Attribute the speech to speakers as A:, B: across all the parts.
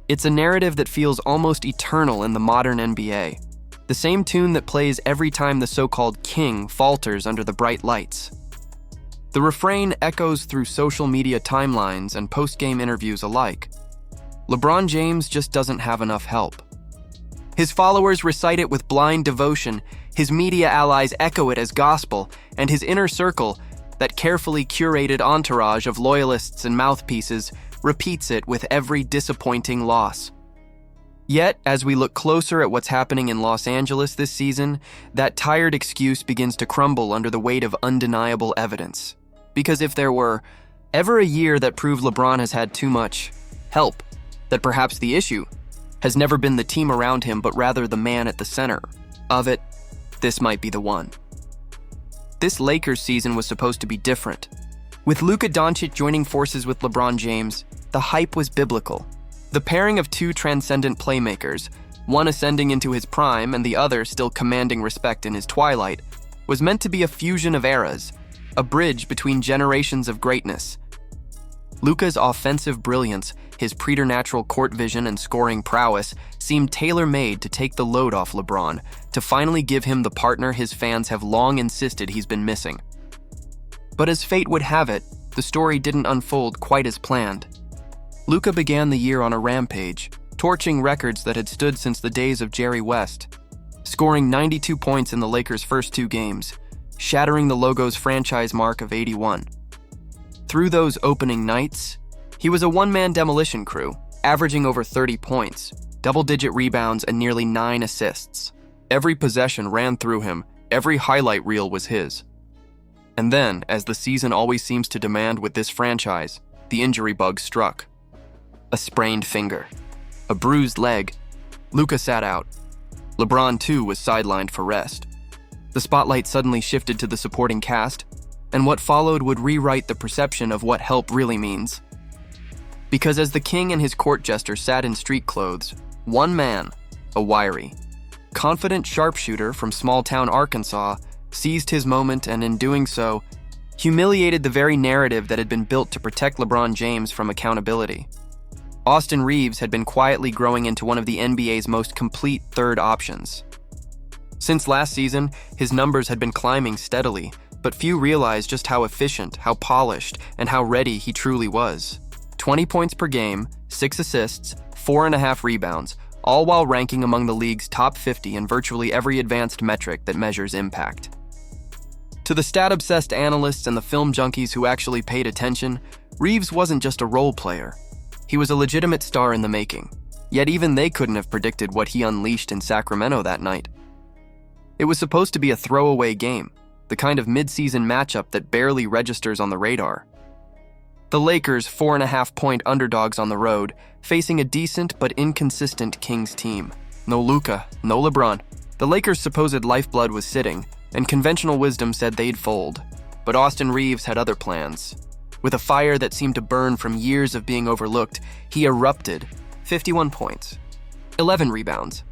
A: It's a narrative that feels almost eternal in the modern NBA. The same tune that plays every time the so-called king falters under the bright lights. The refrain echoes through social media timelines and post-game interviews alike. LeBron James just doesn't have enough help. His followers recite it with blind devotion, his media allies echo it as gospel, and his inner circle, that carefully curated entourage of loyalists and mouthpieces, repeats it with every disappointing loss. Yet, as we look closer at what's happening in Los Angeles this season, that tired excuse begins to crumble under the weight of undeniable evidence. Because if there were ever a year that proved LeBron has had too much help, that perhaps the issue has never been the team around him, but rather the man at the center of it, this might be the one. This Lakers season was supposed to be different. With Luka Dončić joining forces with LeBron James, the hype was biblical. The pairing of two transcendent playmakers, one ascending into his prime and the other still commanding respect in his twilight, was meant to be a fusion of eras, a bridge between generations of greatness. Luka's offensive brilliance, his preternatural court vision and scoring prowess seemed tailor-made to take the load off LeBron, to finally give him the partner his fans have long insisted he's been missing. But as fate would have it, the story didn't unfold quite as planned. Luka began the year on a rampage, torching records that had stood since the days of Jerry West, scoring 92 points in the Lakers' first 2 games, shattering the logo's franchise mark of 81. Through those opening nights, he was a one-man demolition crew, averaging over 30 points, double-digit rebounds, and nearly 9 assists. Every possession ran through him, every highlight reel was his. And then, as the season always seems to demand with this franchise, the injury bug struck. A sprained finger, a bruised leg. Luka sat out. LeBron, too, was sidelined for rest. The spotlight suddenly shifted to the supporting cast, and what followed would rewrite the perception of what help really means. Because as the king and his court jester sat in street clothes, one man, a wiry, confident sharpshooter from small-town Arkansas, seized his moment and in doing so, humiliated the very narrative that had been built to protect LeBron James from accountability. Austin Reeves had been quietly growing into one of the NBA's most complete third options. Since last season, his numbers had been climbing steadily, but few realized just how efficient, how polished, and how ready he truly was. 20 points per game, 6 assists, 4.5 rebounds, all while ranking among the league's top 50 in virtually every advanced metric that measures impact. To the stat-obsessed analysts and the film junkies who actually paid attention, Reeves wasn't just a role player. He was a legitimate star in the making, yet even they couldn't have predicted what he unleashed in Sacramento that night. It was supposed to be a throwaway game, the kind of mid-season matchup that barely registers on the radar. The Lakers, 4.5-point underdogs on the road, facing a decent but inconsistent Kings team. No Luka, no LeBron. The Lakers' supposed lifeblood was sitting, and conventional wisdom said they'd fold. But Austin Reeves had other plans. With a fire that seemed to burn from years of being overlooked, he erupted. 51 points, 11 rebounds,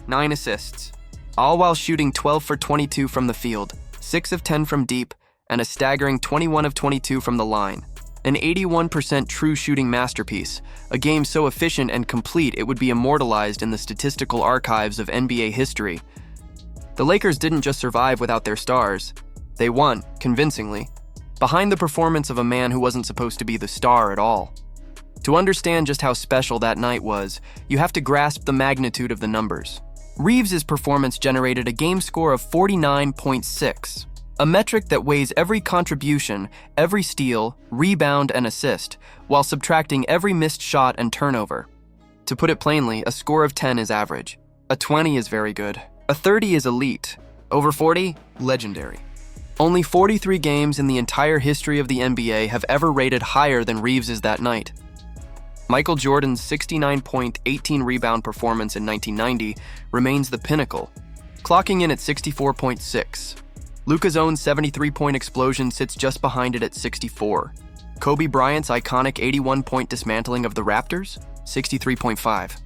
A: 9 assists, all while shooting 12 for 22 from the field, 6 of 10 from deep, and a staggering 21 of 22 from the line. An 81% true shooting masterpiece, a game so efficient and complete it would be immortalized in the statistical archives of NBA history. The Lakers didn't just survive without their stars. They won, convincingly, behind the performance of a man who wasn't supposed to be the star at all. To understand just how special that night was, you have to grasp the magnitude of the numbers. Reeves' performance generated a game score of 49.6, a metric that weighs every contribution, every steal, rebound, and assist, while subtracting every missed shot and turnover. To put it plainly, a score of 10 is average. A 20 is very good. A 30 is elite. Over 40, legendary. Only 43 games in the entire history of the NBA have ever rated higher than Reeves' that night. Michael Jordan's 69-point, 18-rebound performance in 1990 remains the pinnacle, clocking in at 64.6. Luka's own 73-point explosion sits just behind it at 64. Kobe Bryant's iconic 81-point dismantling of the Raptors, 63.5.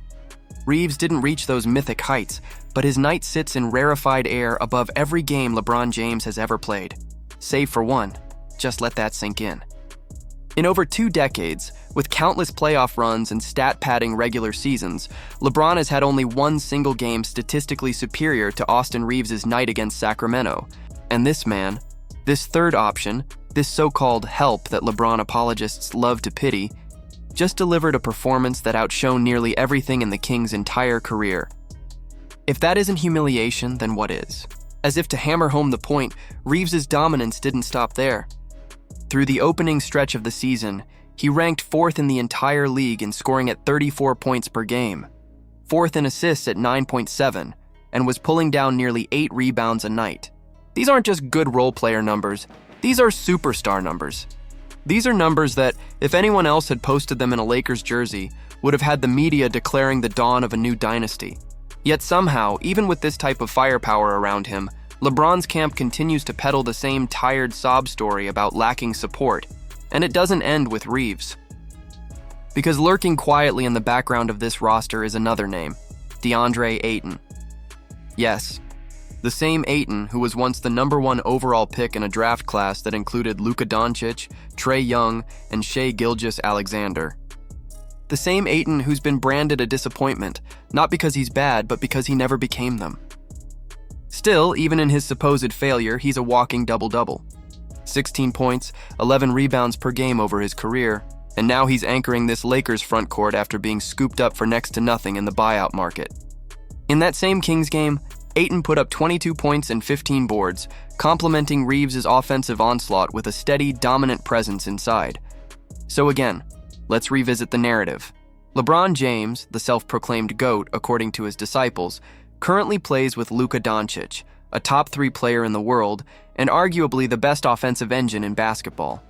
A: Reeves didn't reach those mythic heights, but his night sits in rarefied air above every game LeBron James has ever played. Save for one. Just let that sink in. In over 2 decades, With countless playoff runs and stat-padding regular seasons, LeBron has had only one single game statistically superior to Austin Reeves' night against Sacramento. And this man, this third option, this so-called help that LeBron apologists love to pity, just delivered a performance that outshone nearly everything in the Kings' entire career. If that isn't humiliation, then what is? As if to hammer home the point, Reeves' dominance didn't stop there. Through the opening stretch of the season, he ranked fourth in the entire league in scoring at 34 points per game, fourth in assists at 9.7, and was pulling down nearly 8 rebounds a night. These aren't just good role player numbers, these are superstar numbers. These are numbers that, if anyone else had posted them in a Lakers jersey, would have had the media declaring the dawn of a new dynasty. Yet somehow, even with this type of firepower around him, LeBron's camp continues to peddle the same tired sob story about lacking support, and it doesn't end with Reeves. Because lurking quietly in the background of this roster is another name, DeAndre Ayton. Yes, the same Ayton who was once the #1 overall pick in a draft class that included Luka Dončić, Trae Young, and Shai Gilgeous-Alexander. The same Ayton who's been branded a disappointment, not because he's bad, but because he never became them. Still, even in his supposed failure, he's a walking double-double. 16 points, 11 rebounds per game over his career, and now he's anchoring this Lakers front court after being scooped up for next to nothing in the buyout market. In that same Kings game, Ayton put up 22 points and 15 boards, complementing Reeves' offensive onslaught with a steady, dominant presence inside. So again, let's revisit the narrative. LeBron James, the self-proclaimed GOAT according to his disciples, currently plays with Luka Dončić, a top 3 player in the world and arguably the best offensive engine in basketball.